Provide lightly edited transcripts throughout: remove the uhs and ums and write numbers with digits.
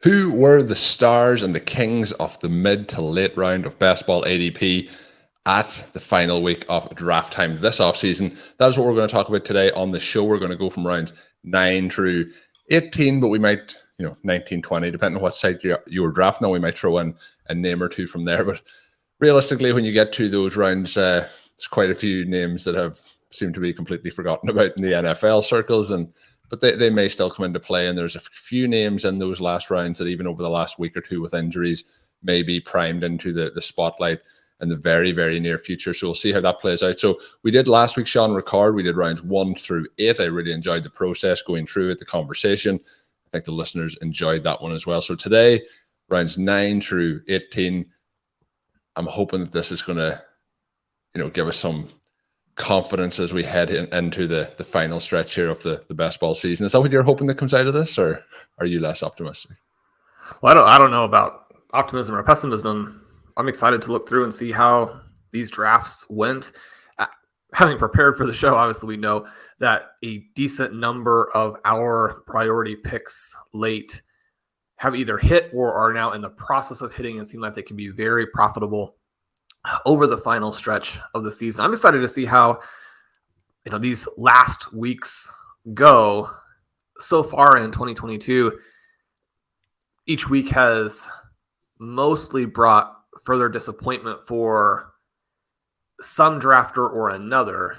Who were the stars and the kings of the mid to late round of best ball ADP at the final week of draft time this offseason? That is what we're going to talk about today on the show. We're going to go from rounds 9 through 18, but we might, 19, 20, depending on what site you were drafting on, we might throw in a name or two from there. But realistically, when you get to those rounds, there's quite a few names that have seemed to be completely forgotten about in the NFL circles, but they may still come into play. And there's a few names in those last rounds that even over the last week or two with injuries may be primed into the spotlight in the very, very near future. So we'll see how that plays out. So we did last week, Shawn, record. We did rounds 1 through 8. I really enjoyed the process going through it, the conversation. I think the listeners enjoyed that one as well. So today, rounds 9 through 18, I'm hoping that this is going to, give us some confidence as we head into the final stretch here of the best ball season. Is that what you're hoping that comes out of this, or are you less optimistic? Well, I don't know about optimism or pessimism. I'm excited to look through and see how these drafts went. Having prepared for the show, obviously we know that a decent number of our priority picks late have either hit or are now in the process of hitting and seem like they can be very profitable over the final stretch of the season. I'm excited to see how these last weeks go. So far in 2022, each week has mostly brought further disappointment for some drafter or another.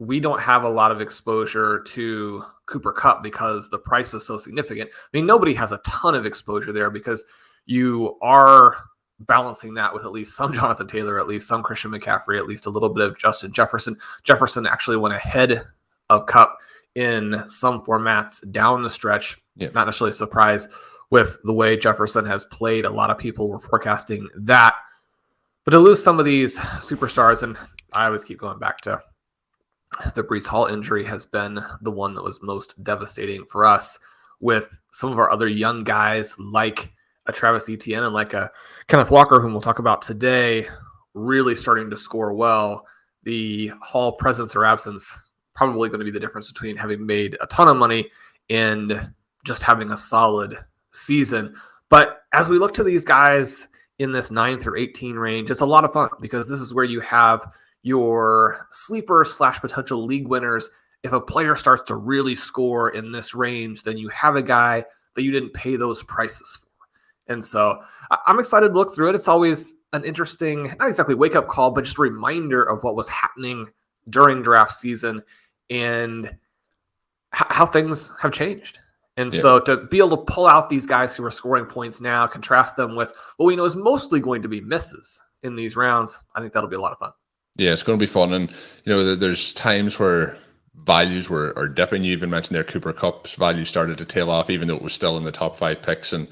We don't have a lot of exposure to Cooper Kupp because the price is so significant. I mean, nobody has a ton of exposure there because you are balancing that with at least some Jonathan Taylor, at least some Christian McCaffrey, at least a little bit of Justin Jefferson. Jefferson actually went ahead of Kupp in some formats down the stretch. Yeah. Not necessarily a surprise with the way Jefferson has played. A lot of people were forecasting that. But to lose some of these superstars, and I always keep going back to the Breece Hall injury, has been the one that was most devastating for us, with some of our other young guys like a Travis Etienne and like a Kenneth Walker, whom we'll talk about today, really starting to score well. The Hall presence or absence probably going to be the difference between having made a ton of money and just having a solid season. But as we look to these guys in this 9 through 18 range, it's a lot of fun because this is where you have your sleeper / potential league winners. If a player starts to really score in this range, then you have a guy that you didn't pay those prices for. And so I'm excited to look through it. It's always an interesting, not exactly wake-up call, but just a reminder of what was happening during draft season and how things have changed. And so to be able to pull out these guys who are scoring points now, contrast them with what we know is mostly going to be misses in these rounds, I think that'll be a lot of fun. Yeah, it's going to be fun. And, there's times where values are dipping. You even mentioned there Cooper Kupp's value started to tail off, even though it was still in the top 5 picks and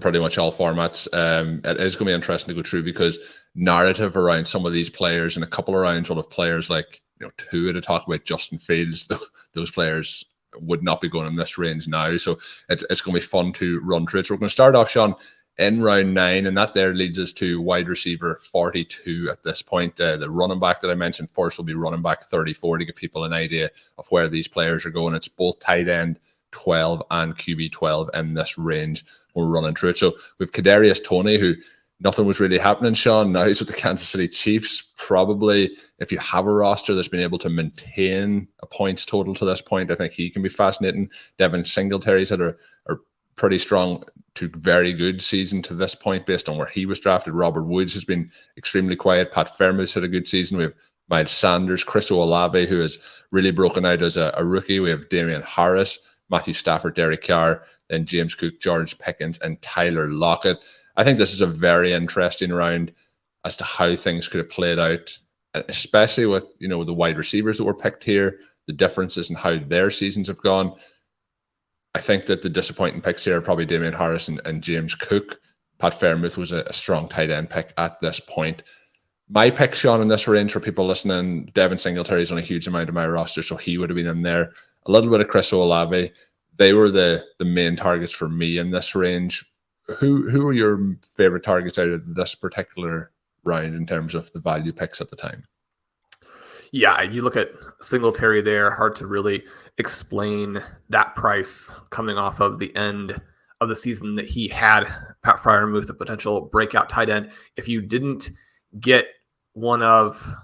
pretty much all formats. It is going to be interesting to go through because narrative around some of these players, and a couple of rounds will have players like, Tua to talk about, Justin Fields, those players would not be going in this range now. So it's going to be fun to run through it. So we're going to start off, Shawn, in round 9, and that there leads us to wide receiver 42 at this point. The running back that I mentioned first will be running back 34 to give people an idea of where these players are going. It's both tight end 12 and QB 12 in this range. We're running through it. So we've Kadarius Toney, who nothing was really happening, Shawn. Now he's with the Kansas City Chiefs. Probably, if you have a roster that's been able to maintain a points total to this point, I think he can be fascinating. Devin Singletary's had a pretty strong to very good season to this point based on where he was drafted. Robert Woods has been extremely quiet. Pat Fairmouth's had a good season. We have Miles Sanders, Chris Olave, who has really broken out as a rookie. We have Damian Harris, Matthew Stafford, Derek Carr, then James Cook, George Pickens, and Tyler Lockett. I think this is a very interesting round as to how things could have played out, especially with, the wide receivers that were picked here, the differences in how their seasons have gone. I think that the disappointing picks here are probably Damian Harris and James Cook. Pat Fairmouth was a strong tight end pick at this point. My pick, Shawn, in this range for people listening, Devin Singletary is on a huge amount of my roster, so he would have been in there. A little bit of Chris Olave. They were the main targets for me in this range. Who are your favorite targets out of this particular round in terms of the value picks at the time? Yeah, you look at Singletary there, hard to really explain that price coming off of the end of the season that he had Pat Freiermuth, the potential breakout tight end. If you didn't get one of,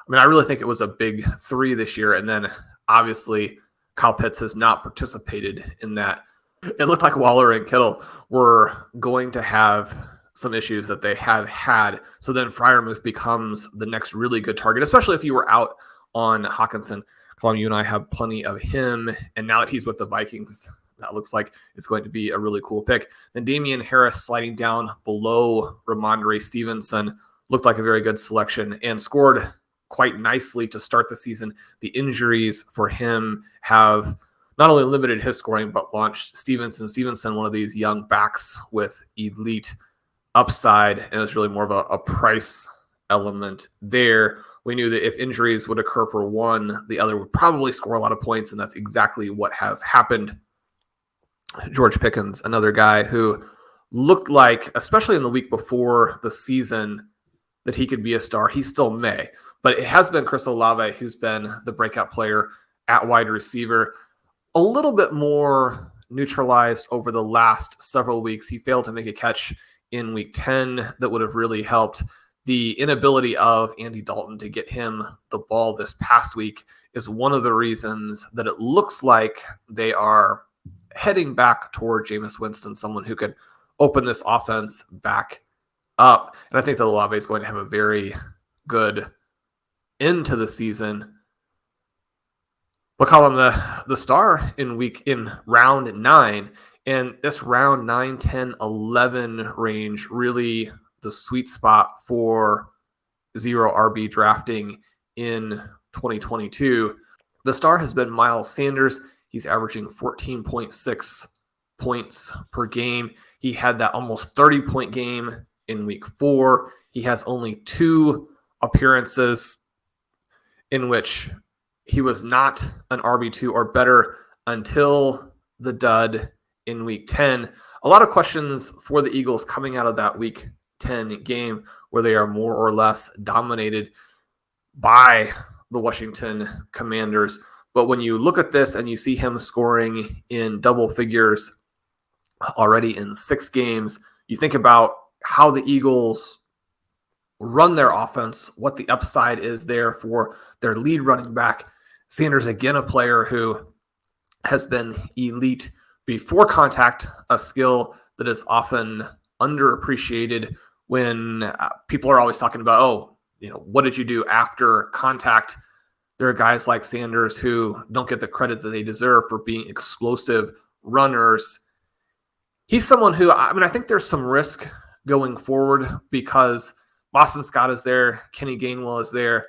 I really think it was a big three this year. And then obviously Kyle Pitts has not participated in that. It looked like Waller and Kittle were going to have some issues that they have had. So then Freiermuth becomes the next really good target, especially if you were out on Hawkinson. Colm, you and I have plenty of him. And now that he's with the Vikings, that looks like it's going to be a really cool pick. Then Damian Harris sliding down below Ramondre Stevenson looked like a very good selection and scored quite nicely to start the season. The injuries for him have not only limited his scoring, but launched Stevenson, one of these young backs with elite upside. And it's really more of a price element there. We knew that if injuries would occur for one, the other would probably score a lot of points. And that's exactly what has happened. George Pickens, another guy who looked like, especially in the week before the season, that he could be a star. He still may, but it has been Chris Olave who's been the breakout player at wide receiver. A little bit more neutralized over the last several weeks. He failed to make a catch in week 10 that would have really helped. The inability of Andy Dalton to get him the ball this past week is one of the reasons that it looks like they are heading back toward Jameis Winston, someone who could open this offense back up. And I think that Olave is going to have a very good end to the season. We'll call him the star in round 9. And this round 9, 10, 11 range, really the sweet spot for zero RB drafting in 2022. The star has been Miles Sanders. He's averaging 14.6 points per game. He had that almost 30-point game in week 4. He has only 2 appearances in which he was not an RB2 or better until the dud in week 10. A lot of questions for the Eagles coming out of that week 10 game where they are more or less dominated by the Washington Commanders. But when you look at this and you see him scoring in double figures already in 6 games, you think about how the Eagles run their offense, what the upside is there for their lead running back. Sanders, again, a player who has been elite before contact, a skill that is often underappreciated when people are always talking about, what did you do after contact? There are guys like Sanders who don't get the credit that they deserve for being explosive runners. He's someone who, I think there's some risk going forward because Boston Scott is there, Kenny Gainwell is there.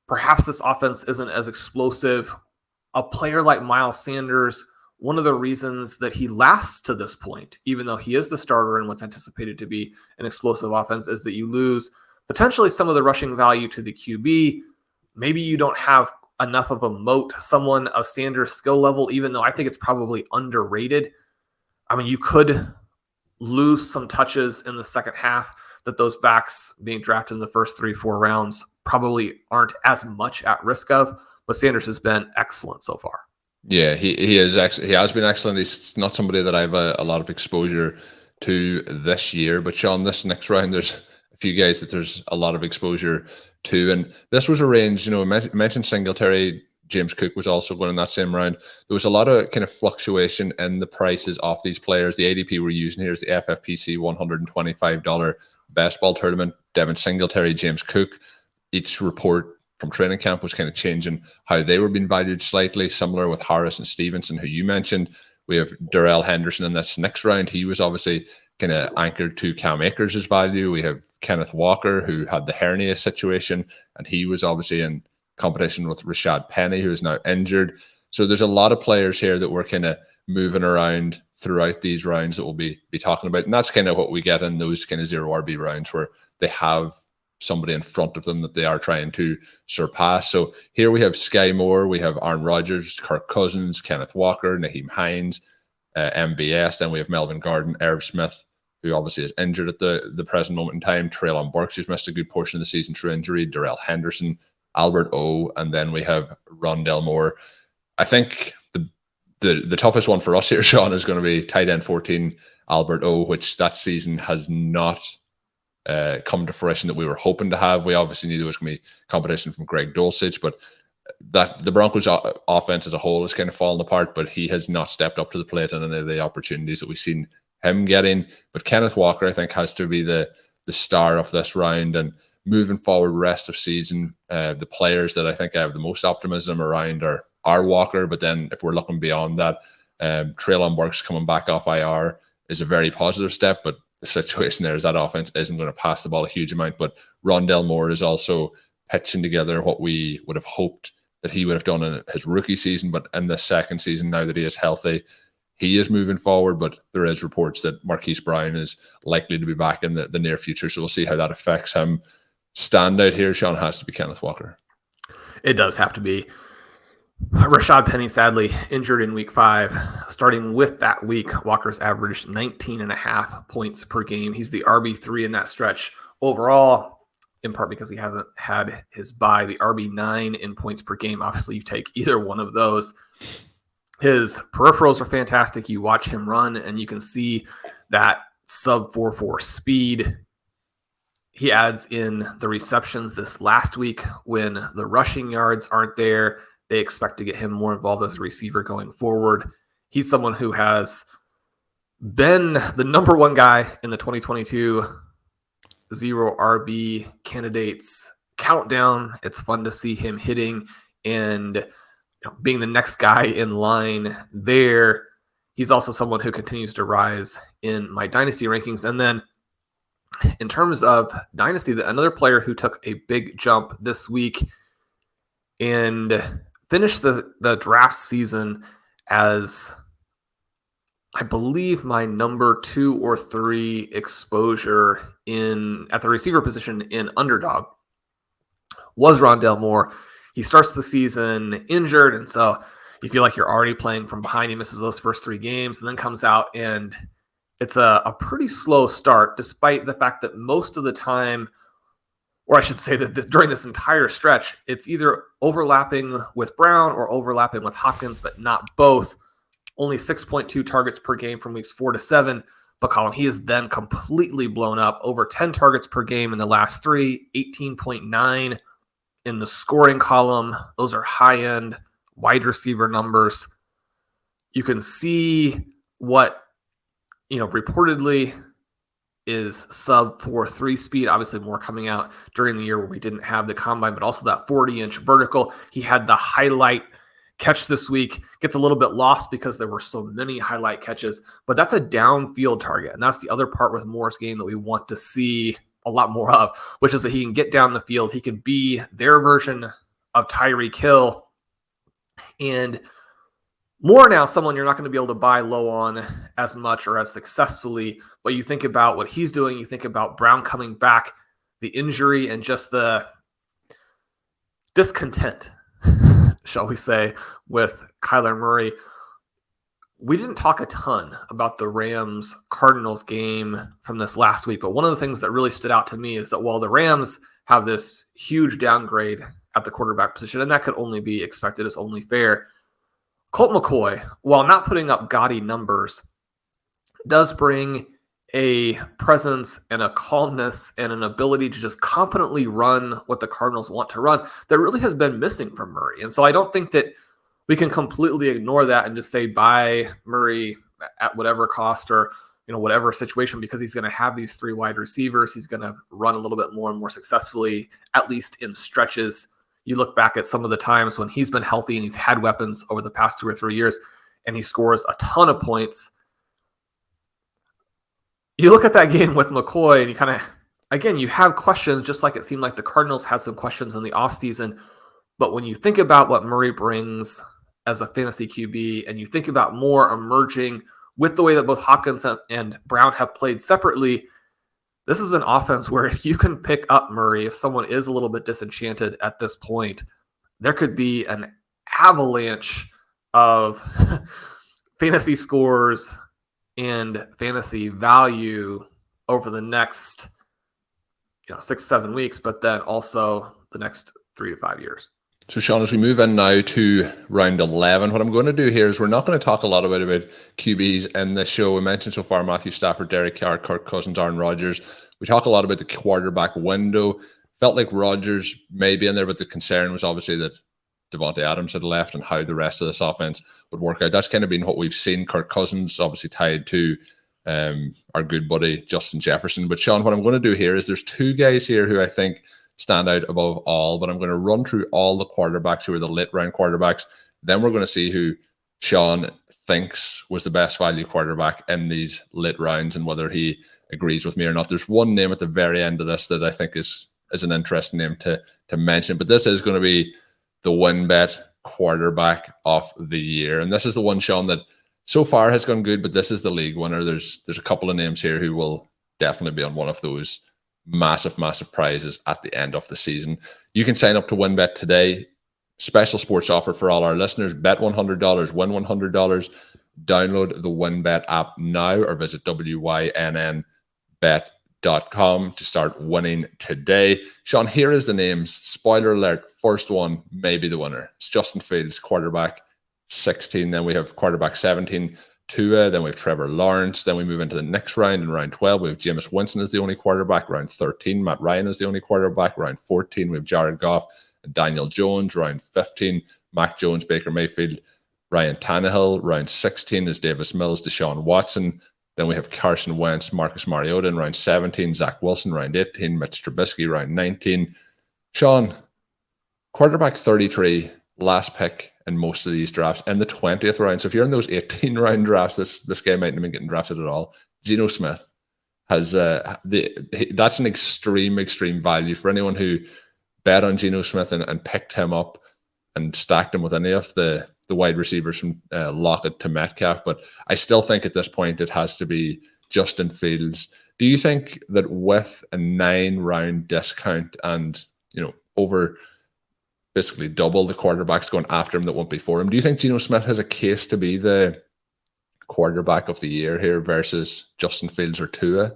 Perhaps this offense isn't as explosive. A player like Miles Sanders, one of the reasons that he lasts to this point, even though he is the starter in what's anticipated to be an explosive offense, is that you lose potentially some of the rushing value to the QB. Maybe you don't have enough of a moat, someone of Sanders' skill level, even though I think it's probably underrated. You could lose some touches in the second half that those backs being drafted in the first 3-4 rounds probably aren't as much at risk of, but Sanders has been excellent so far. Yeah, he has been excellent. He's not somebody that I have a lot of exposure to this year, but Shawn, this next round, there's a few guys that there's a lot of exposure to, and this was a range, mentioned Singletary, James Cook was also going in that same round. There was a lot of kind of fluctuation in the prices of these players. The ADP we're using here is the FFPC $125 Best Ball Tournament. Devin Singletary, James Cook. Each report from training camp was kind of changing how they were being valued slightly, similar with Harris and Stevenson, who you mentioned. We have Darrell Henderson in this next round. He was obviously kind of anchored to Cam Akers' value. We have Kenneth Walker, who had the hernia situation, and he was obviously in competition with Rashad Penny, who is now injured. So there's a lot of players here that we're kind of moving around throughout these rounds that we'll be talking about. And that's kind of what we get in those kind of zero RB rounds where they have somebody in front of them that they are trying to surpass. So here we have Sky Moore, we have Aaron Rodgers, Kirk Cousins, Kenneth Walker, Naheem Hines, MBS. Then we have Melvin Gordon, Irv Smith, who obviously is injured at the present moment in time. Treylon Burks, who's missed a good portion of the season through injury. Darrell Henderson, Albert O, and then we have Rondell Moore. I think the the toughest one for us here, Shawn, is going to be tight end 14, Albert O, which that season has not come to fruition that we were hoping to have. We obviously knew there was going to be competition from Greg Dulcich, but that the Broncos offense as a whole is kind of fallen apart, but he has not stepped up to the plate in any of the opportunities that we've seen him getting. But Kenneth Walker, I think, has to be the star of this round. And moving forward rest of season, the players that I think I have the most optimism around are Walker. But then if we're looking beyond that, Treylon Burks coming back off IR is a very positive step, but the situation there is that offense isn't going to pass the ball a huge amount. But Rondell Moore is also pitching together what we would have hoped that he would have done in his rookie season, but in the second season, now that he is healthy, he is moving forward. But there is reports that Marquise Brown is likely to be back in the near future, so we'll see how that affects him. Standout here, Shawn, has to be Kenneth Walker. It does have to be. Rashad Penny, sadly, injured in week 5. Starting with that week, Walker's averaged 19.5 points per game. He's the RB3 in that stretch overall, in part because he hasn't had his bye. The RB9 in points per game. Obviously, you take either one of those. His peripherals are fantastic. You watch him run, and you can see that sub 4.4 speed. He adds in the receptions this last week when the rushing yards aren't there. They expect to get him more involved as a receiver going forward. He's someone who has been the number one guy in the 2022 zero RB candidates countdown. It's fun to see him hitting and being the next guy in line there. He's also someone who continues to rise in my dynasty rankings. And then in terms of dynasty, another player who took a big jump this week and finished the draft season as, I believe, my number 2 or 3 exposure at the receiver position in Underdog was Rondell Moore. He starts the season injured, and so you feel like you're already playing from behind. He misses those first 3 games and then comes out, and it's a pretty slow start, despite the fact that most of the time, or I should say that during this entire stretch, it's either overlapping with Brown or overlapping with Hopkins, but not both. Only 6.2 targets per game from weeks 4 to 7. But Colm, he is then completely blown up. Over 10 targets per game in the last 3, 18.9 in the scoring column. Those are high-end wide receiver numbers. You can see what, reportedly is sub 4.3 speed. Obviously more coming out during the year where we didn't have the combine, but also that 40-inch vertical. He had the highlight catch this week. Gets a little bit lost because there were so many highlight catches, but that's a downfield target. And that's the other part with Moore's game that we want to see a lot more of, which is that he can get down the field. He can be their version of Tyreek Hill. And Moore now, someone you're not going to be able to buy low on as much or as successfully, but you think about what he's doing, you think about Brown coming back, the injury, and just the discontent, shall we say, with Kyler Murray. We didn't talk a ton about the Rams-Cardinals game from this last week, but one of the things that really stood out to me is that while the Rams have this huge downgrade at the quarterback position, and that could only be expected, it's only fair, Colt McCoy, while not putting up gaudy numbers, does bring a presence and a calmness and an ability to just competently run what the Cardinals want to run that really has been missing from Murray. And so I don't think that we can completely ignore that and just say buy Murray at whatever cost or whatever situation, because he's going to have these 3 wide receivers. He's going to run a little bit more and more successfully, at least in stretches. You look back at some of the times when he's been healthy and he's had weapons over the past 2 or 3 years, and he scores a ton of points. You look at that game with McCoy and you kind of, again, you have questions, just like it seemed like the Cardinals had some questions in the offseason. But when you think about what Murray brings as a fantasy QB, and you think about Moore emerging with the way that both Hopkins and Brown have played separately, this is an offense where if you can pick up Murray, if someone is a little bit disenchanted at this point, there could be an avalanche of fantasy scores and fantasy value over the next 6-7 weeks, but then also the next 3 to 5 years. So, Shawn, as we move in now to round 11, what I'm going to do here is we're not going to talk a lot about QBs in this show. We mentioned so far Matthew Stafford, Derek Carr, Kirk Cousins, Aaron Rodgers. We talk a lot about the quarterback window. Felt like Rodgers may be in there, but the concern was obviously that Devontae Adams had left and how the rest of this offense would work out. That's kind of been what we've seen. Kirk Cousins obviously tied to our good buddy Justin Jefferson. But, Shawn, what I'm going to do here is there's two guys here who I think stand out above all, but I'm going to run through all the quarterbacks who are the late round quarterbacks. Then we're going to see who Shawn thinks was the best value quarterback in these late rounds and whether he agrees with me or not. There's one name at the very end of this that I think is an interesting name to mention, but this is going to be the WinBet quarterback of the year. And this is the one, Shawn, that so far has gone good, but this is the league winner. There's a couple of names here who will definitely be on one of those massive prizes at the end of the season. You can sign up to WinBet today. Special sports offer for all our listeners. Bet $100, win $100. Download the WinBet app now or visit wynnbet.com to start winning today. Shawn, here is the names. Spoiler alert, first one may be the winner. It's Justin Fields, quarterback 16. Then we have quarterback 17, Tua. Then we have Trevor Lawrence. Then we move into the next round. In round 12, we have Jameis Winston as the only quarterback. Round 13, Matt Ryan is the only quarterback. Round 14, we have Jared Goff and Daniel Jones. Round 15, Mac Jones, Baker Mayfield, Ryan Tannehill. Round 16 is Davis Mills, Deshaun Watson. Then we have Carson Wentz, Marcus Mariota in round 17, Zach Wilson, round 18, Mitch Trubisky, round 19. Shawn, quarterback 33, last pick in most of these drafts in the 20th round. So if you're in those 18 round drafts, this guy might not be getting drafted at all. Geno Smith has that's an extreme value for anyone who bet on Geno Smith and picked him up and stacked him with any of the wide receivers from Lockett to Metcalf. But I still think at this point it has to be Justin Fields. Do you think that with a 9-round discount and over basically double the quarterbacks going after him that won't be for him, do you think Geno Smith has a case to be the quarterback of the year here versus Justin Fields or Tua?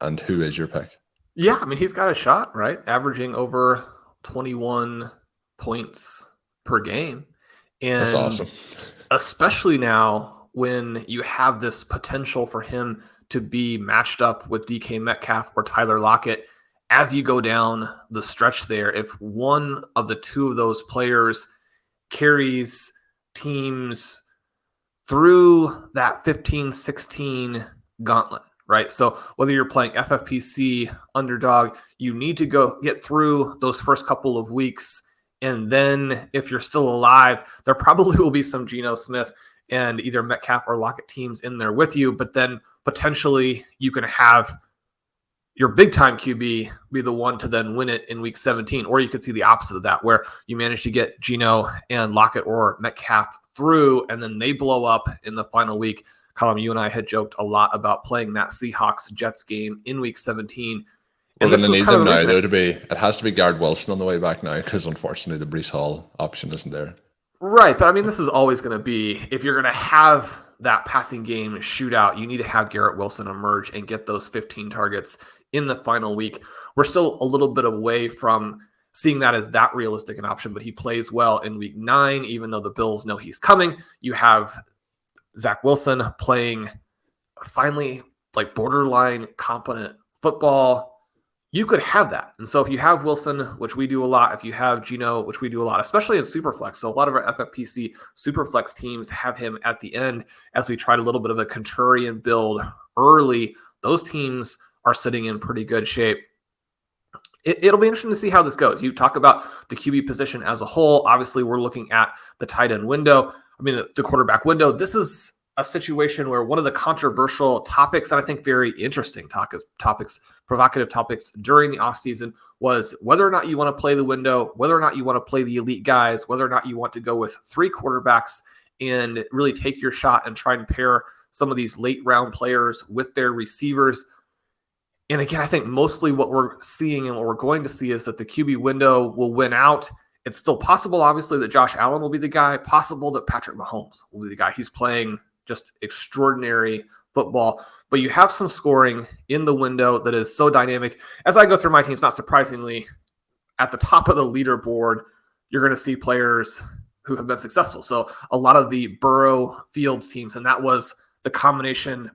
And who is your pick? Yeah, I mean, he's got a shot, right? Averaging over 21 points per game. And that's awesome. Especially now when you have this potential for him to be matched up with DK Metcalf or Tyler Lockett. As you go down the stretch there, if one of the two of those players carries teams through that 15-16 gauntlet, right? So whether you're playing FFPC, Underdog, you need to go get through those first couple of weeks. And then if you're still alive, there probably will be some Geno Smith and either Metcalf or Lockett teams in there with you. But then potentially you can have your big time QB be the one to then win it in week 17. Or you could see the opposite of that, where you manage to get Geno and Lockett or Metcalf through, and then they blow up in the final week. Colm, you and I had joked a lot about playing that Seahawks-Jets game in week 17. We're going to need them now, though, it has to be Garrett Wilson on the way back now, because unfortunately the Breece Hall option isn't there. Right, but I mean, this is always going to be, if you're going to have that passing game shootout, you need to have Garrett Wilson emerge and get those 15 targets in the final week. We're still a little bit away from seeing that as that realistic an option, but he plays well in week 9, even though the Bills know he's coming. You have Zach Wilson playing finally like borderline competent football. You could have that. And so if you have Wilson, which we do a lot, if you have Geno, which we do a lot, especially in Superflex. So a lot of our FFPC Superflex teams have him at the end as we tried a little bit of a contrarian build early. Those teams are sitting in pretty good shape. It'll be interesting to see how this goes. You talk about the QB position as a whole. Obviously, we're looking at the tight end window. I mean, the quarterback window. This is a situation where one of the controversial topics, and I think very interesting topics, provocative topics during the offseason was whether or not you want to play the window, whether or not you want to play the elite guys, whether or not you want to go with 3 quarterbacks and really take your shot and try and pair some of these late round players with their receivers. And again, I think mostly what we're seeing and what we're going to see is that the QB window will win out. It's still possible, obviously, that Josh Allen will be the guy, possible that Patrick Mahomes will be the guy. He's playing just extraordinary football, but you have some scoring in the window that is so dynamic. As I go through my teams, not surprisingly, at the top of the leaderboard, you're going to see players who have been successful. So a lot of the Burrow Fields teams, and that was the combination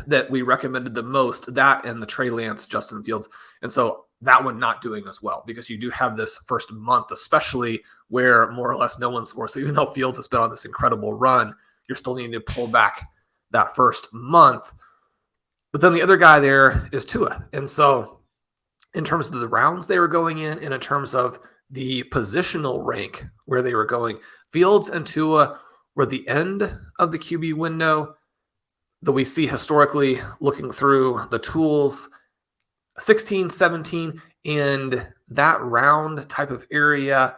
that we recommended the most, that and the Trey Lance, Justin Fields. And so that one not doing as well, because you do have this first month, especially where more or less no one scores. So even though Fields has been on this incredible run, you're still needing to pull back that first month. But then the other guy there is Tua. And so in terms of the rounds they were going in, and in terms of the positional rank where they were going, Fields and Tua were the end of the QB window that we see historically looking through the tools, 16, 17, and that round type of area.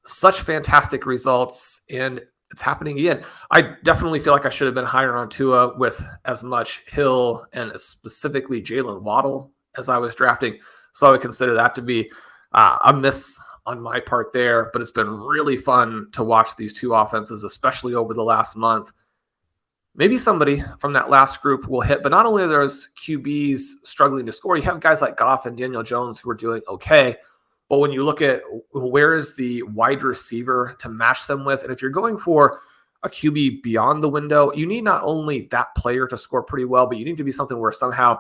Such fantastic results, and it's happening again. I definitely feel like I should have been higher on Tua with as much Hill and specifically Jalen Waddle as I was drafting. So I would consider that to be a miss on my part there, but it's been really fun to watch these two offenses, especially over the last month. Maybe somebody from that last group will hit, but not only are those QBs struggling to score, you have guys like Goff and Daniel Jones who are doing okay. But when you look at where is the wide receiver to match them with, and if you're going for a QB beyond the window, you need not only that player to score pretty well, but you need to be something where somehow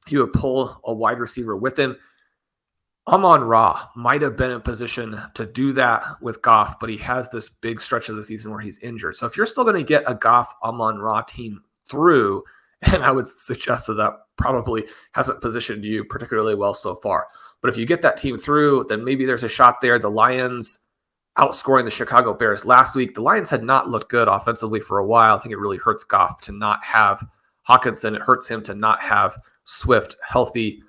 you would pull a wide receiver with him. Amon-Ra might have been in position to do that with Goff, but he has this big stretch of the season where he's injured. So if you're still going to get a Goff Amon-Ra team through, and I would suggest that probably hasn't positioned you particularly well so far. But if you get that team through, then maybe there's a shot there. The Lions outscoring the Chicago Bears last week. The Lions had not looked good offensively for a while. I think it really hurts Goff to not have Hawkinson. It hurts him to not have Swift healthy.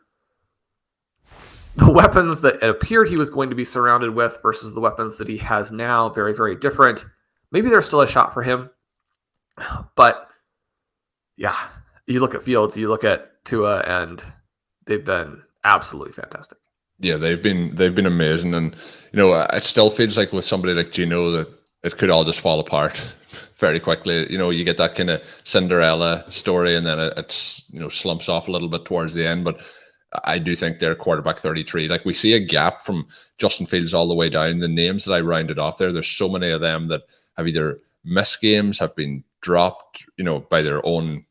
The weapons that it appeared he was going to be surrounded with versus the weapons that he has now, very, very different. Maybe there's still a shot for him. But yeah, you look at Fields, you look at Tua, and they've been absolutely fantastic. Yeah, they've been amazing. And, it still feels like with somebody like Geno that it could all just fall apart very quickly. You get that kind of Cinderella story, and then it's slumps off a little bit towards the end. But I do think they're quarterback 33. Like, we see a gap from Justin Fields all the way down. The names that I rounded off there's so many of them that have either missed games, have been dropped, by their own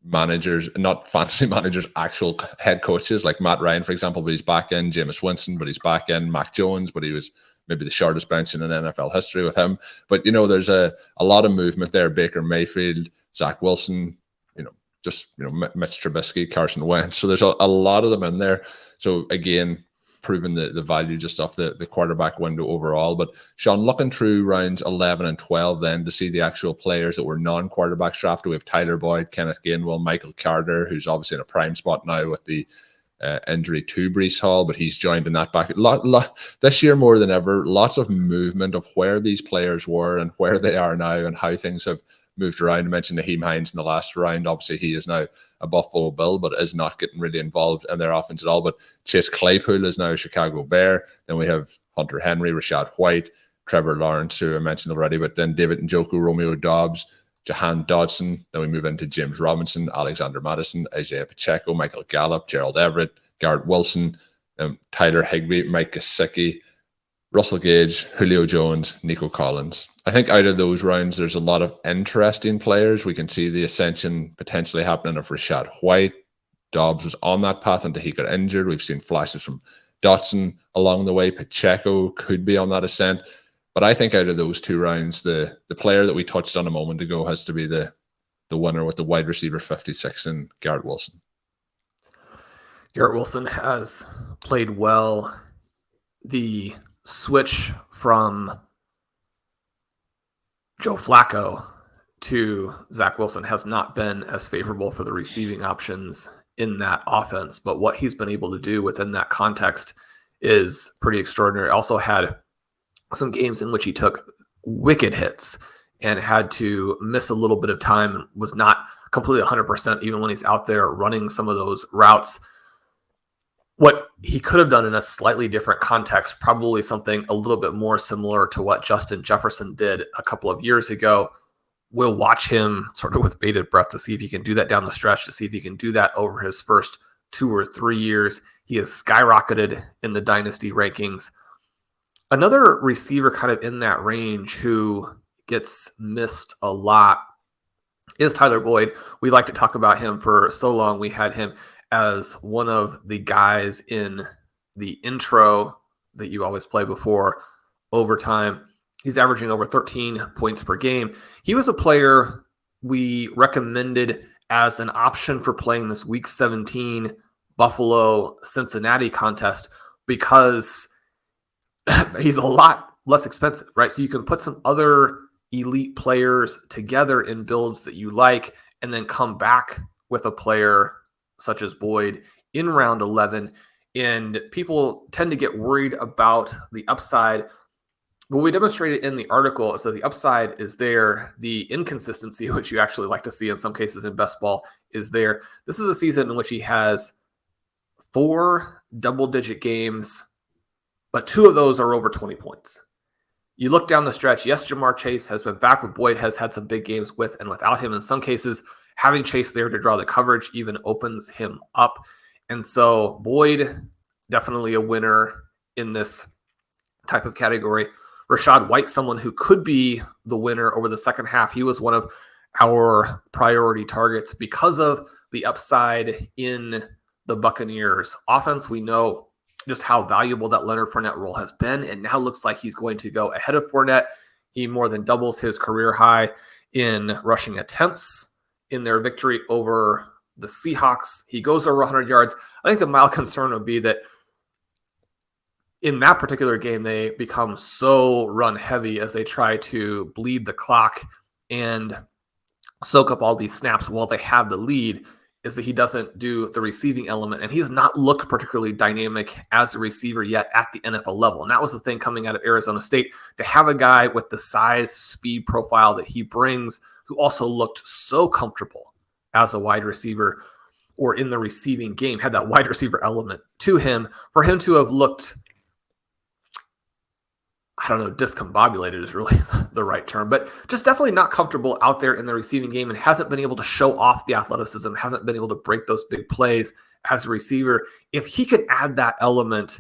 managers, not fantasy managers, actual head coaches, like Matt Ryan, for example, but he's back in. Jameis Winston, but he's back in. Mac Jones, but he was maybe the shortest bench in NFL history with him. But, there's a lot of movement there. Baker Mayfield, Zach Wilson, Mitch Trubisky, Carson Wentz. So there's a lot of them in there. So again, proving the value just off the quarterback window overall. But Shawn, looking through rounds 11 and 12 then to see the actual players that were non-quarterbacks drafted, we have Tyler Boyd, Kenneth Gainwell, Michael Carter, who's obviously in a prime spot now with the injury to Breece Hall, but he's joined in that back. This year more than ever, lots of movement of where these players were and where they are now and how things have moved around. I mentioned Naheem Hines in the last round. Obviously, he is now a Buffalo Bill, but is not getting really involved in their offense at all. But Chase Claypool is now a Chicago Bear. Then we have Hunter Henry, Rashad White, Trevor Lawrence, who I mentioned already, but then David Njoku, Romeo Dobbs, Jahan Dodson. Then we move into James Robinson, Alexander Madison, Isaiah Pacheco, Michael Gallup, Gerald Everett, Garrett Wilson, Tyler Higbee, Mike Gesicki, Russell Gage, Julio Jones, Nico Collins. I think out of those rounds, there's a lot of interesting players. We can see the ascension potentially happening of Rashad White. Dobbs was on that path until he got injured. We've seen flashes from Dotson along the way. Pacheco could be on that ascent. But I think out of those two rounds, the player that we touched on a moment ago has to be the winner with the wide receiver 56 and Garrett Wilson. Garrett Wilson has played well. The switch from Joe Flacco to Zach Wilson has not been as favorable for the receiving options in that offense, but what he's been able to do within that context is pretty extraordinary. Also had some games in which he took wicked hits and had to miss a little bit of time and was not completely 100% even when he's out there running some of those routes. What he could have done in a slightly different context, probably something a little bit more similar to what Justin Jefferson did a couple of years ago. We'll watch him sort of with bated breath to see if he can do that down the stretch, to see if he can do that over his first 2 or 3 years. He has skyrocketed in the dynasty rankings. Another receiver kind of in that range who gets missed a lot is Tyler Boyd. We like to talk about him for so long. We had him as one of the guys in the intro that you always play before overtime. He's averaging over 13 points per game. He was a player we recommended as an option for playing this Week 17 Buffalo-Cincinnati contest because he's a lot less expensive, right? So you can put some other elite players together in builds that you like and then come back with a player such as Boyd in round 11. And people tend to get worried about the upside. What we demonstrated in the article is that the upside is there. The inconsistency, which you actually like to see in some cases in best ball, is there. This is a season in which he has 4 double-digit games, but 2 of those are over 20 points. You look down the stretch, yes, Jamar Chase has been back, but Boyd has had some big games with and without him. In some cases, having Chase there to draw the coverage even opens him up. And so Boyd, definitely a winner in this type of category. Rachaad White, someone who could be the winner over the second half. He was one of our priority targets because of the upside in the Buccaneers offense. We know just how valuable that Leonard Fournette role has been, and now looks like he's going to go ahead of Fournette. He more than doubles his career high in rushing attempts in their victory over the Seahawks. He goes over 100 yards. I think the mild concern would be that in that particular game, they become so run heavy as they try to bleed the clock and soak up all these snaps while they have the lead, is that he doesn't do the receiving element. And he's not looked particularly dynamic as a receiver yet at the NFL level. And that was the thing coming out of Arizona State, to have a guy with the size, speed profile that he brings, who also looked so comfortable as a wide receiver or in the receiving game, had that wide receiver element to him. For him to have looked, I don't know, discombobulated is really the right term, but just definitely not comfortable out there in the receiving game and hasn't been able to show off the athleticism, hasn't been able to break those big plays as a receiver. If he could add that element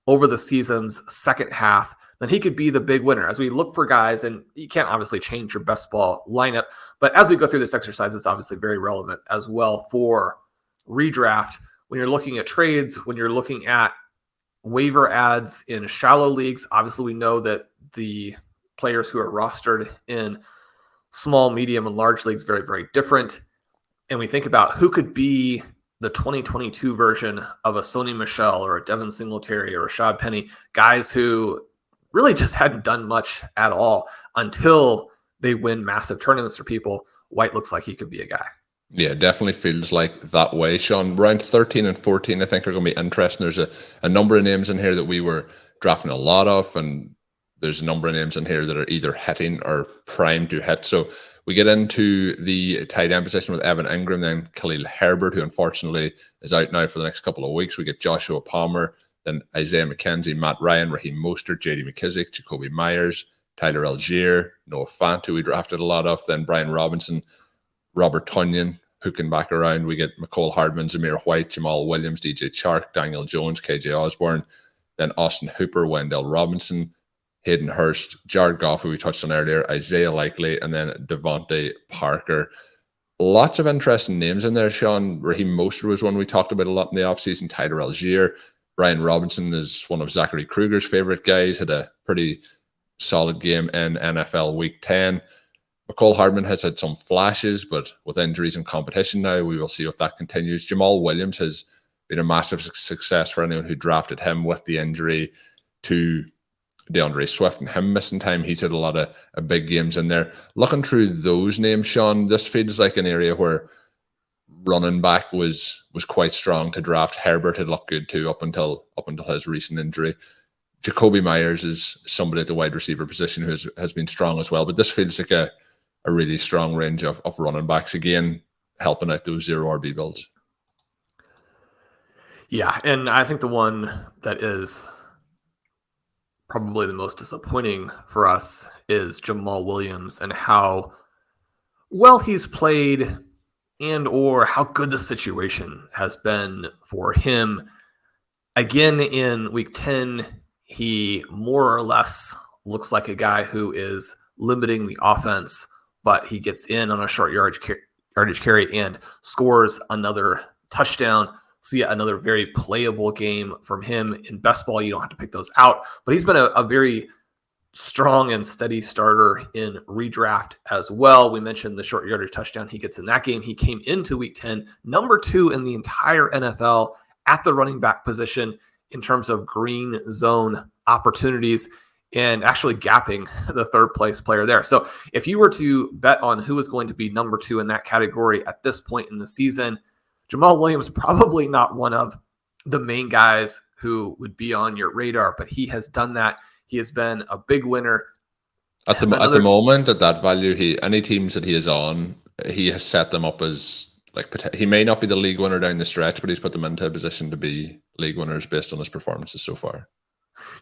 over the season's second half, then he could be the big winner. As we look for guys, and you can't obviously change your best ball lineup, but as we go through this exercise, it's obviously very relevant as well for redraft. When you're looking at trades, when you're looking at waiver ads in shallow leagues, obviously we know that the players who are rostered in small, medium, and large leagues very, very different. And we think about who could be the 2022 version of a Sony Michel or a Devin Singletary or a Rashad Penny, guys who really just hadn't done much at all until they win massive tournaments for people. White looks like he could be a guy. Yeah, definitely feels like that way, Shawn. Round 13 and 14, I think, are going to be interesting. There's a number of names in here that we were drafting a lot of, and there's a number of names in here that are either hitting or primed to hit. So we get into the tight end position with Evan Ingram, then Khalil Herbert, who unfortunately is out now for the next couple of weeks. We get Joshua Palmer, then Isaiah McKenzie, Matt Ryan, Raheem Mostert, J.D. McKissic, Jacoby Myers, Tyler Algier, Noah Fant, who we drafted a lot of, then Brian Robinson, Robert Tonyan hooking back around. We get McCole Hardman, Zamir White, Jamal Williams, DJ Chark, Daniel Jones, KJ Osborne, then Austin Hooper, Wendell Robinson, Hayden Hurst, Jared Goff, who we touched on earlier, Isaiah Likely, and then Devontae Parker. Lots of interesting names in there, Shawn. Raheem Mostert was one we talked about a lot in the offseason. Tyler Algier. Brian Robinson is one of Zachary Kruger's favorite guys, had a pretty solid game in NFL Week 10. McCole Hardman has had some flashes, but with injuries and competition now, we will see if that continues. Jamal Williams has been a massive success for anyone who drafted him with the injury to DeAndre Swift and him missing time. He's had a lot of big games in there. Looking through those names, Shawn, this feels like an area where running back was quite strong to draft. Herbert had looked good too up until his recent injury. Jacoby Myers is somebody at the wide receiver position who has been strong as well. But this feels like a really strong range of running backs, again, helping out those zero RB builds. Yeah, and I think the one that is probably the most disappointing for us is Jamal Williams and how well he's played and or how good the situation has been for him. Again, in week 10, he more or less looks like a guy who is limiting the offense, but he gets in on a short yardage carry and scores another touchdown. So yet another very playable game from him. In best ball, you don't have to pick those out, but he's been a very strong and steady starter in redraft as well. We mentioned the short yardage touchdown he gets in that game. He came into week 10, number 2 in the entire NFL at the running back position in terms of green zone opportunities and actually gapping the third place player there. So if you were to bet on who is going to be number 2 in that category at this point in the season, Jamal Williams probably not one of the main guys who would be on your radar, but he has done that. He has been a big winner. At the moment, at that value, any teams that he is on, he has set them up as he may not be the league winner down the stretch, but he's put them into a position to be league winners based on his performances so far.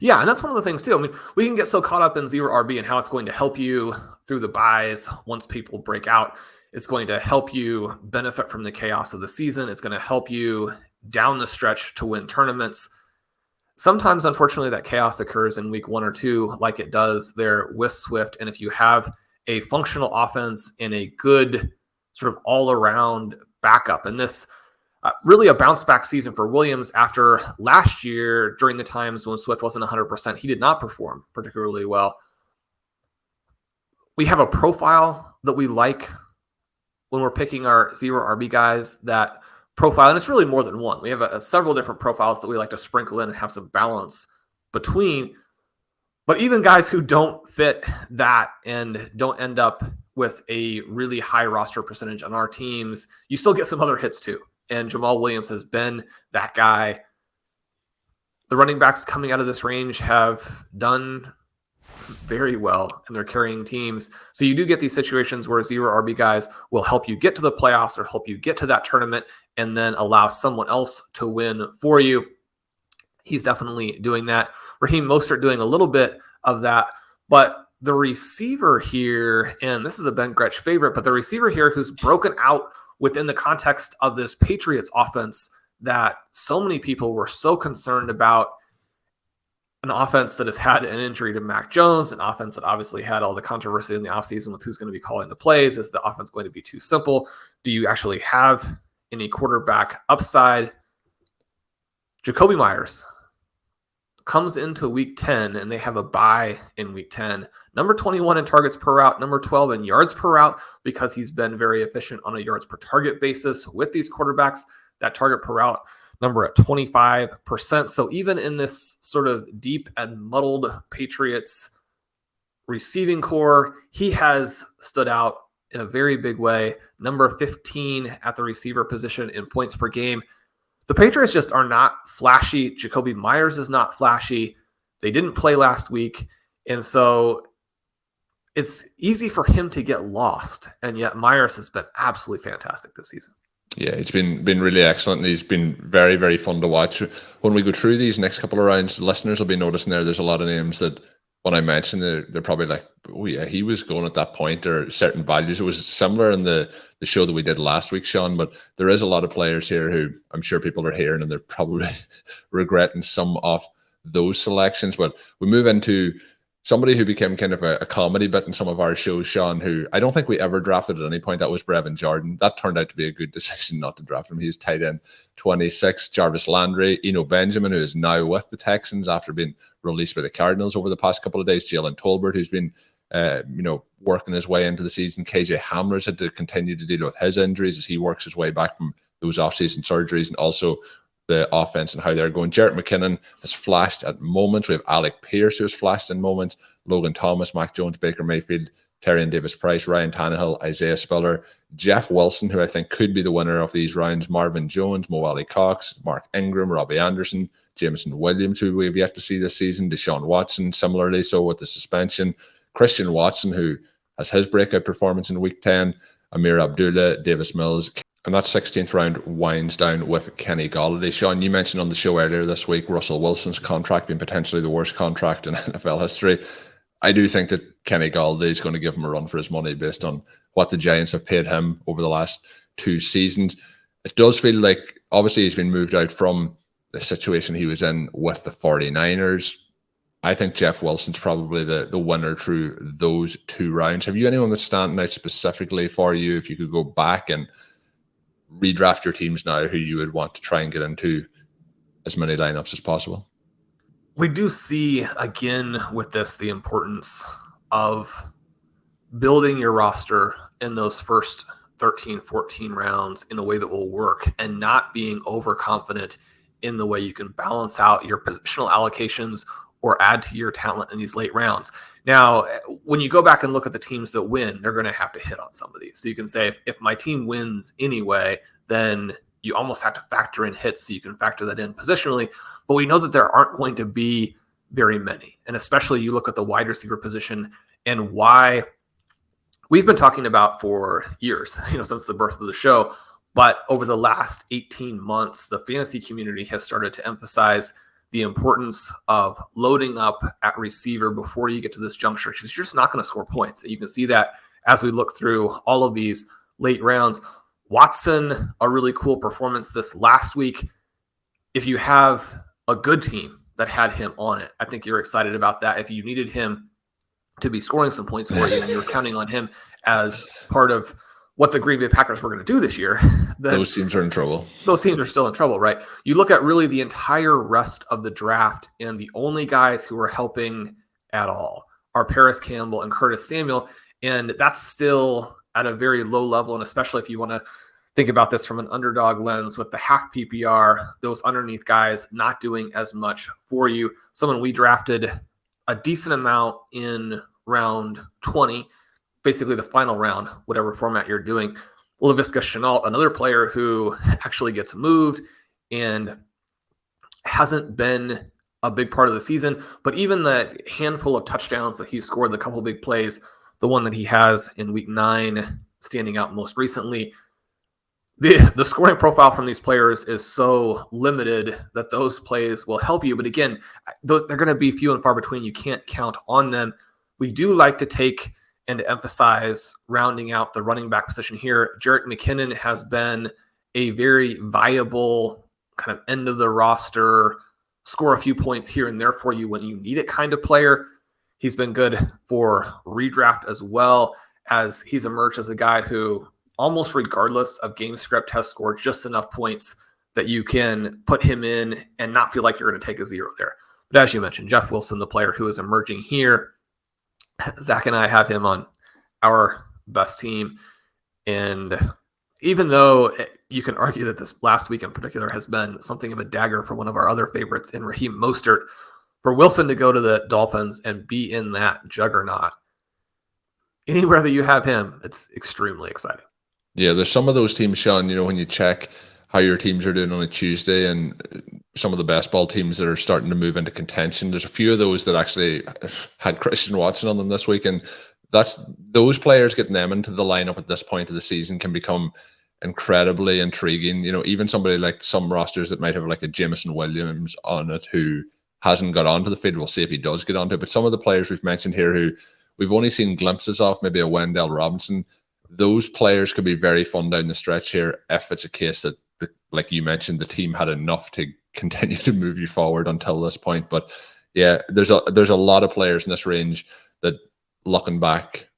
Yeah, and that's one of the things too. I mean, we can get so caught up in zero RB and how it's going to help you through the buys once people break out. It's going to help you benefit from the chaos of the season. It's going to help you down the stretch to win tournaments. Sometimes, unfortunately, that chaos occurs in week 1 or 2, like it does there with Swift. And if you have a functional offense and a good sort of all-around backup, and this really a bounce-back season for Williams after last year during the times when Swift wasn't 100%, he did not perform particularly well. We have a profile that we like when we're picking our zero RB guys, that profile, and it's really more than one. We have several different profiles that we like to sprinkle in and have some balance between. But even guys who don't fit that and don't end up with a really high roster percentage on our teams, you still get some other hits too. And Jamal Williams has been that guy. The running backs coming out of this range have done very well, and they're carrying teams. So you do get these situations where zero RB guys will help you get to the playoffs or help you get to that tournament and then allow someone else to win for you. He's definitely doing that. Raheem Mostert doing a little bit of that, but the receiver here, and this is a Ben Gretsch favorite, but the receiver here who's broken out within the context of this Patriots offense that so many people were so concerned about, an offense that has had an injury to Mac Jones, an offense that obviously had all the controversy in the offseason with who's going to be calling the plays. Is the offense going to be too simple? Do you actually have any quarterback upside? Jakobi Meyers comes into week 10, and they have a bye in week 10. Number 21 in targets per route, number 12 in yards per route, because he's been very efficient on a yards per target basis with these quarterbacks. That target per route number at 25%. So even in this sort of deep and muddled Patriots receiving core, he has stood out in a very big way. Number 15 at the receiver position in points per game. The Patriots just are not flashy. Jakobi Meyers is not flashy. They didn't play last week. And so it's easy for him to get lost. And yet Meyers has been absolutely fantastic this season. Yeah, it's been really excellent. He's been very, very fun to watch. When we go through these next couple of rounds, listeners will be noticing there's a lot of names that when I mention, they're probably like, oh yeah, he was going at that point, or certain values. It was similar in the show that we did last week, Shawn, but there is a lot of players here who I'm sure people are hearing and they're probably regretting some of those selections. But we move into somebody who became kind of a comedy bit in some of our shows, Shawn, who I don't think we ever drafted at any point. That was Brevin Jordan. That turned out to be a good decision not to draft him. He's tight end 26. Jarvis Landry, Eno Benjamin, who is now with the Texans after being released by the Cardinals over the past couple of days. Jalen Tolbert, who's been working his way into the season. KJ Hamler's had to continue to deal with his injuries as he works his way back from those offseason surgeries, and also the offense and how they're going. Jarrett McKinnon has flashed at moments. We have Alec Pierce, who has flashed in moments. Logan Thomas, Mac Jones, Baker Mayfield, Tyrion Davis-Price, Ryan Tannehill, Isaiah Spiller, Jeff Wilson, who I think could be the winner of these rounds, Marvin Jones, Mo Ali Cox, Mark Ingram, Robbie Anderson, Jameson Williams, who we have yet to see this season, Deshaun Watson, similarly so with the suspension, Christian Watson, who has his breakout performance in Week 10, Amir Abdullah, Davis Mills. And that 16th round winds down with Kenny Golladay. Shawn, you mentioned on the show earlier this week Russell Wilson's contract being potentially the worst contract in NFL history. I do think that Kenny Golladay is going to give him a run for his money based on what the Giants have paid him over the last 2 seasons. It does feel like, obviously, he's been moved out from the situation he was in with the 49ers. I think Jeff Wilson's probably the winner through those 2 rounds. Have you anyone that's standing out specifically for you if you could go back and redraft your teams now who you would want to try and get into as many lineups as possible? We do see, again, with this, the importance of building your roster in those first 13, 14 rounds in a way that will work and not being overconfident in the way you can balance out your positional allocations or add to your talent in these late rounds. Now, when you go back and look at the teams that win, they're going to have to hit on some of these. So you can say, if my team wins anyway, then you almost have to factor in hits so you can factor that in positionally. But we know that there aren't going to be very many. And especially you look at the wide receiver position and why we've been talking about for years, since the birth of the show. But over the last 18 months, the fantasy community has started to emphasize the importance of loading up at receiver before you get to this juncture, because you're just not going to score points. And you can see that as we look through all of these late rounds. Watson, a really cool performance this last week. If you have a good team that had him on it, I think you're excited about that. If you needed him to be scoring some points for you and you were counting on him as part of what the Green Bay Packers were going to do this year, then those teams are in trouble. Those teams are still in trouble, right? You look at really the entire rest of the draft, and the only guys who are helping at all are Paris Campbell and Curtis Samuel, and that's still at a very low level, and especially if you want to think about this from an underdog lens with the half PPR, those underneath guys not doing as much for you. Someone we drafted a decent amount in round 20, basically the final round, whatever format you're doing. Laviska Shenault, another player who actually gets moved and hasn't been a big part of the season, but even the handful of touchdowns that he scored, the couple big plays, the one that he has in week 9 standing out most recently, the scoring profile from these players is so limited that those plays will help you. But again, they're going to be few and far between. You can't count on them. We do like to take and to emphasize rounding out the running back position here. Jerick McKinnon has been a very viable kind of end of the roster, score a few points here and there for you when you need it kind of player. He's been good for redraft as well, as he's emerged as a guy who almost regardless of game script has scored just enough points that you can put him in and not feel like you're going to take a 0 there. But as you mentioned, Jeff Wilson, the player who is emerging here, Zach and I have him on our best team. And even though you can argue that this last week in particular has been something of a dagger for one of our other favorites in Raheem Mostert, for Wilson to go to the Dolphins and be in that juggernaut, anywhere that you have him, it's extremely exciting. Yeah, there's some of those teams, Shawn, when you check how your teams are doing on a Tuesday and some of the best ball teams that are starting to move into contention, there's a few of those that actually had Christian Watson on them this week. And that's those players, getting them into the lineup at this point of the season can become incredibly intriguing. Even somebody like some rosters that might have like a Jameson Williams on it who hasn't got onto the field. We'll see if he does get onto it. But some of the players we've mentioned here who we've only seen glimpses of, maybe a Wendell Robinson, those players could be very fun down the stretch here if it's a case that, like you mentioned, the team had enough to continue to move you forward until this point. But yeah, there's a lot of players in this range that, looking back,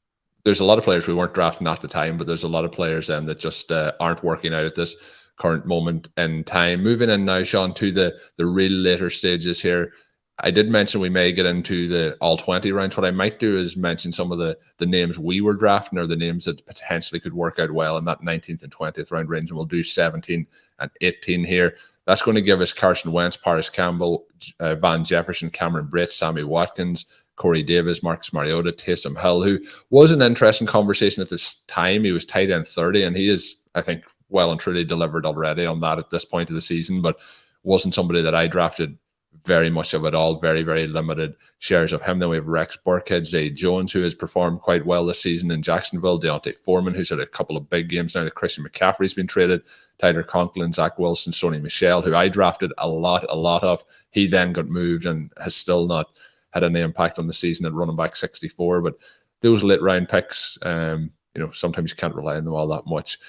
there's a lot of players we weren't drafting at the time, but there's a lot of players then that just aren't working out at this current moment in time. Moving in now, Shawn, to the real later stages here. I did mention we may get into the all 20 rounds. What I might do is mention some of the names we were drafting, or the names that potentially could work out well in that 19th and 20th round range. And we'll do 17 and 18 here. That's going to give us Carson Wentz, Paris Campbell, Van Jefferson, Cameron Brate, Sammy Watkins, Corey Davis, Marcus Mariota, Taysom Hill, who was an interesting conversation at this time. He was tight end 30, and he is, I think, well and truly delivered already on that at this point of the season, but wasn't somebody that I drafted very much of it all. Very, very limited shares of him. Then we have Rex Burkhead, Zay Jones, who has performed quite well this season in Jacksonville, Deontay Foreman, who's had a couple of big games now that Christian McCaffrey's been traded, Tyler Conklin, Zach Wilson, Sony Michel, who I drafted a lot of. He then got moved and has still not had any impact on the season at running back 64. But those late round picks, sometimes you can't rely on them all that much.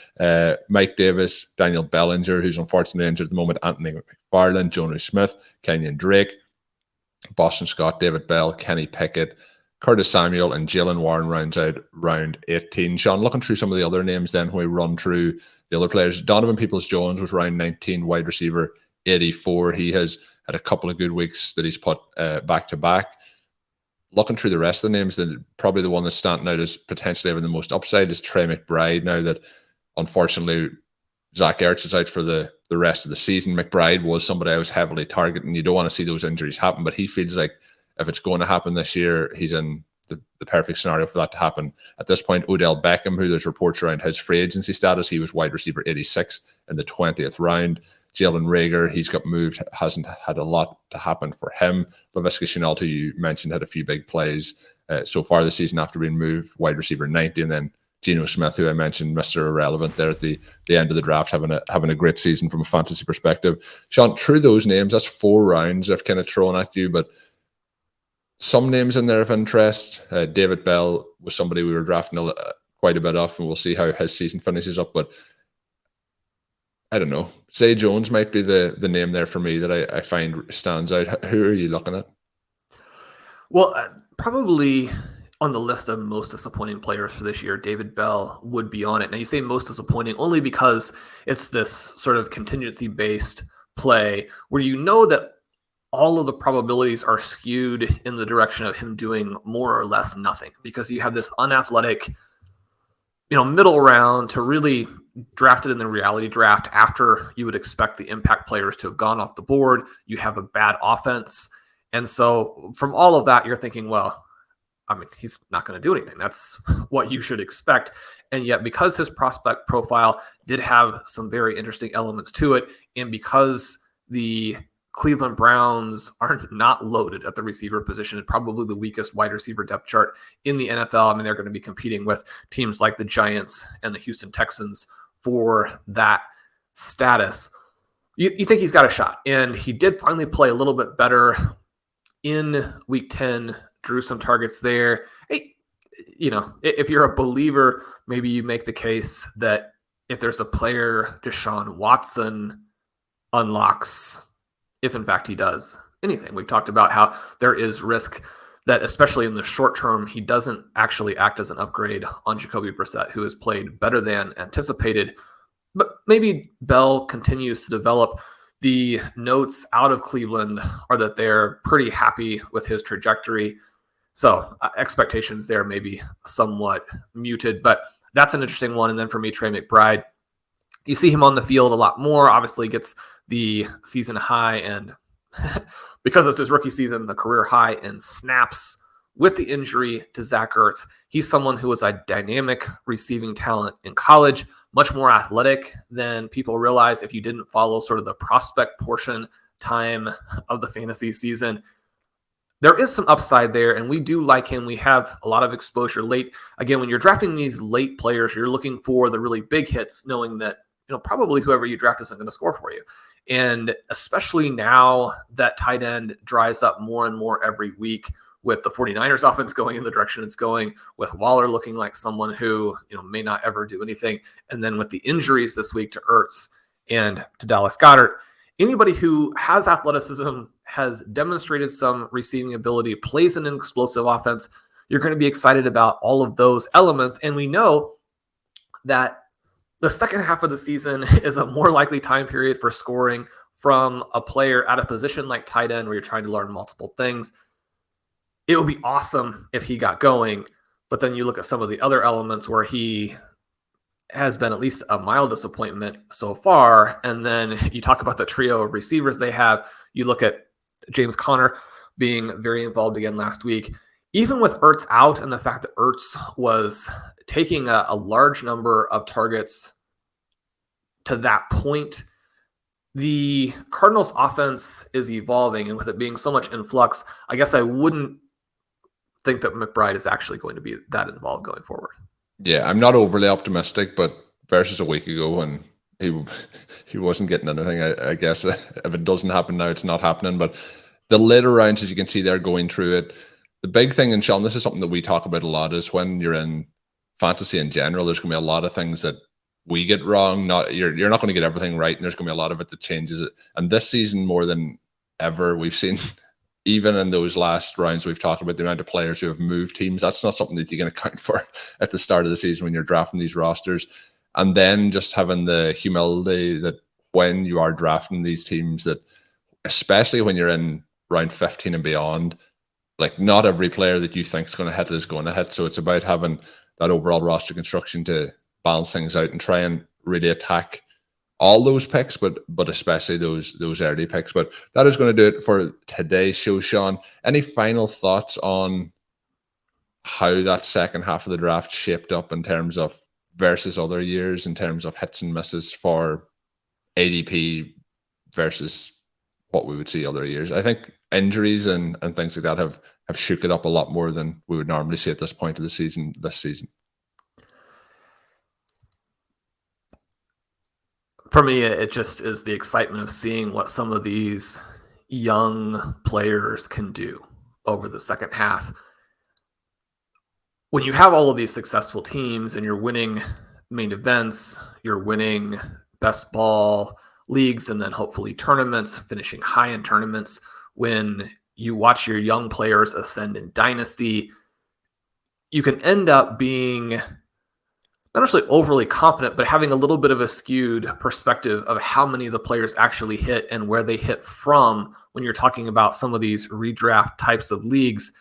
Mike Davis, Daniel Bellinger, who's unfortunately injured at the moment, Anthony McFarland, Jonas Smith, Kenyon Drake. Boston Scott, David Bell, Kenny Pickett, Curtis Samuel, and Jalen Warren rounds out round 18. Shawn, looking through some of the other names then when we run through the other players, Donovan Peoples-Jones was round 19, wide receiver 84. He has had a couple of good weeks that he's put back-to-back. Looking through the rest of the names, probably the one that's standing out as potentially having the most upside is Trey McBride. Now that, unfortunately, Zach Ertz is out for the rest of the season. McBride was somebody I was heavily targeting. You don't want to see those injuries happen, but he feels like if it's going to happen this year, he's in the perfect scenario for that to happen. At this point, Odell Beckham, who there's reports around his free agency status, he was wide receiver 86 in the 20th round. Jalen Reagor, he's got moved, hasn't had a lot to happen for him. Laviska Shenault, who you mentioned, had a few big plays so far this season after being moved, wide receiver 90, and then Geno Smith, who I mentioned, Mr. Irrelevant there at the end of the draft, having a great season from a fantasy perspective. Shawn, through those names, that's 4 rounds I've kind of thrown at you, but some names in there of interest. David Bell was somebody we were drafting quite a bit of, and we'll see how his season finishes up, but I don't know. Zay Jones might be the name there for me that I find stands out. Who are you looking at? Well, probably on the list of most disappointing players for this year, David Bell would be on it. Now, you say most disappointing only because it's this sort of contingency-based play where you know that all of the probabilities are skewed in the direction of him doing more or less nothing, because you have this unathletic, middle round to really drafted in the reality draft after you would expect the impact players to have gone off the board. You have a bad offense. And so from all of that, you're thinking, well, he's not going to do anything. That's what you should expect. And yet, because his prospect profile did have some very interesting elements to it, and because the Cleveland Browns are not loaded at the receiver position, and probably the weakest wide receiver depth chart in the NFL. They're going to be competing with teams like the Giants and the Houston Texans for that status. You think he's got a shot. And he did finally play a little bit better in week 10, drew some targets there. Hey, if you're a believer, maybe you make the case that if there's a player Deshaun Watson unlocks, if in fact he does anything. We've talked about how there is risk that, especially in the short term, he doesn't actually act as an upgrade on Jacoby Brissett, who has played better than anticipated. But maybe Bell continues to develop. The notes out of Cleveland are that they're pretty happy with his trajectory. So expectations there may be somewhat muted, but that's an interesting one. And then for me, Trey McBride, you see him on the field a lot more, obviously gets the season high, and because it's his rookie season, the career high in snaps with the injury to Zach Ertz. He's someone who was a dynamic receiving talent in college, much more athletic than people realize if you didn't follow sort of the prospect portion time of the fantasy season. There is some upside there, and we do like him. We have a lot of exposure late. Again, when you're drafting these late players, you're looking for the really big hits, knowing that probably whoever you draft isn't going to score for you. And especially now that tight end dries up more and more every week, with the 49ers offense going in the direction it's going, with Waller looking like someone who may not ever do anything, and then with the injuries this week to Ertz and to Dallas Goedert, anybody who has athleticism, has demonstrated some receiving ability, plays in an explosive offense, you're going to be excited about all of those elements. And we know that the second half of the season is a more likely time period for scoring from a player at a position like tight end, where you're trying to learn multiple things. It would be awesome if he got going, but then you look at some of the other elements where he has been at least a mild disappointment so far. And then you talk about the trio of receivers they have. You look at James Conner being very involved again last week. Even with Ertz out, and the fact that Ertz was taking a large number of targets to that point, the Cardinals offense is evolving, and with it being so much in flux, I guess I wouldn't think that McBride is actually going to be that involved going forward. Yeah, I'm not overly optimistic, but versus a week ago when he wasn't getting anything, I guess if it doesn't happen now, it's not happening. But the later rounds, as you can see, they're going through it. The big thing, and Shawn, this is something that we talk about a lot, is when you're in fantasy in general, there's going to be a lot of things that we get wrong. You're not going to get everything right, and there's going to be a lot of it that changes it. And this season, more than ever, we've seen even in those last rounds we've talked about the amount of players who have moved teams, that's not something that you can account for at the start of the season when you're drafting these rosters. And then just having the humility that when you are drafting these teams, that especially when you're in round 15 and beyond, like not every player that you think is going to hit is going to hit. So it's about having that overall roster construction to balance things out and try and really attack all those picks, but especially those early picks. But that is going to do it for today's show. Shawn, any final thoughts on how that second half of the draft shaped up in terms of versus other years, in terms of hits and misses for ADP versus what we would see other years? I think injuries and things like that have shook it up a lot more than we would normally see at this point of the season this season. For me, it just is the excitement of seeing what some of these young players can do over the second half. When you have all of these successful teams and you're winning main events, you're winning best ball leagues, and then hopefully tournaments, finishing high in tournaments, when you watch your young players ascend in Dynasty, you can end up being not necessarily overly confident, but having a little bit of a skewed perspective of how many of the players actually hit and where they hit from when you're talking about some of these redraft types of leagues.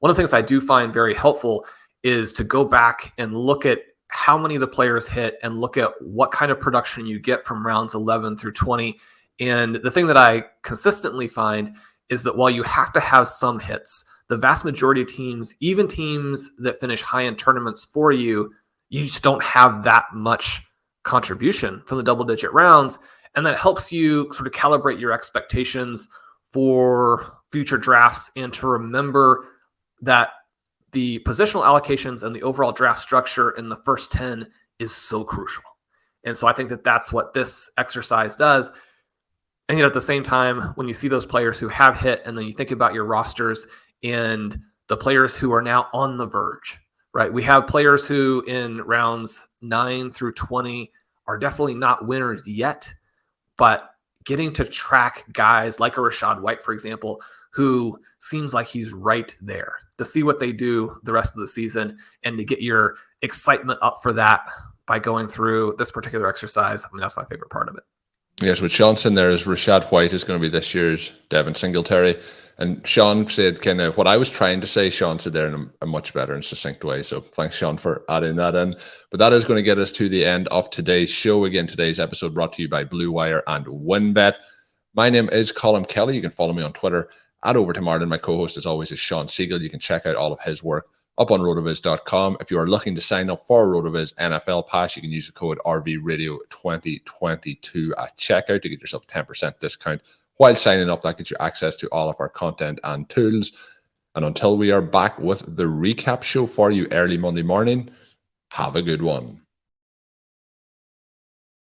One of the things I do find very helpful is to go back and look at how many of the players hit and look at what kind of production you get from rounds 11 through 20. And the thing that I consistently find is that while you have to have some hits, the vast majority of teams, even teams that finish high in tournaments for you, you just don't have that much contribution from the double-digit rounds. And that helps you sort of calibrate your expectations for future drafts and to remember that the positional allocations and the overall draft structure in the first 10 is so crucial. And so I think that that's what this exercise does. And yet at the same time, when you see those players who have hit, and then you think about your rosters and the players who are now on the verge, right? We have players who in rounds 9 through 20 are definitely not winners yet, but getting to track guys like a Rachaad White, for example, who seems like he's right there, to see what they do the rest of the season and to get your excitement up for that by going through this particular exercise. I mean, that's my favorite part of it. Yes, what Shawn said there is Rachaad White is going to be this year's Devin Singletary. And Shawn said kind of what I was trying to say, Shawn said there in a much better and succinct way. So thanks, Shawn, for adding that in. But that is going to get us to the end of today's show. Again, today's episode brought to you by Blue Wire and WinBet. My name is Colm Kelly. You can follow me on Twitter at Overtime Ireland. My co-host, as always, is Shawn Siegele. You can check out all of his work up on rotoviz.com. If you are looking to sign up for a RotoViz NFL Pass, you can use the code RVRadio2022 at checkout to get yourself a 10% discount. While signing up, that gets you access to all of our content and tools. And until we are back with the recap show for you early Monday morning, have a good one.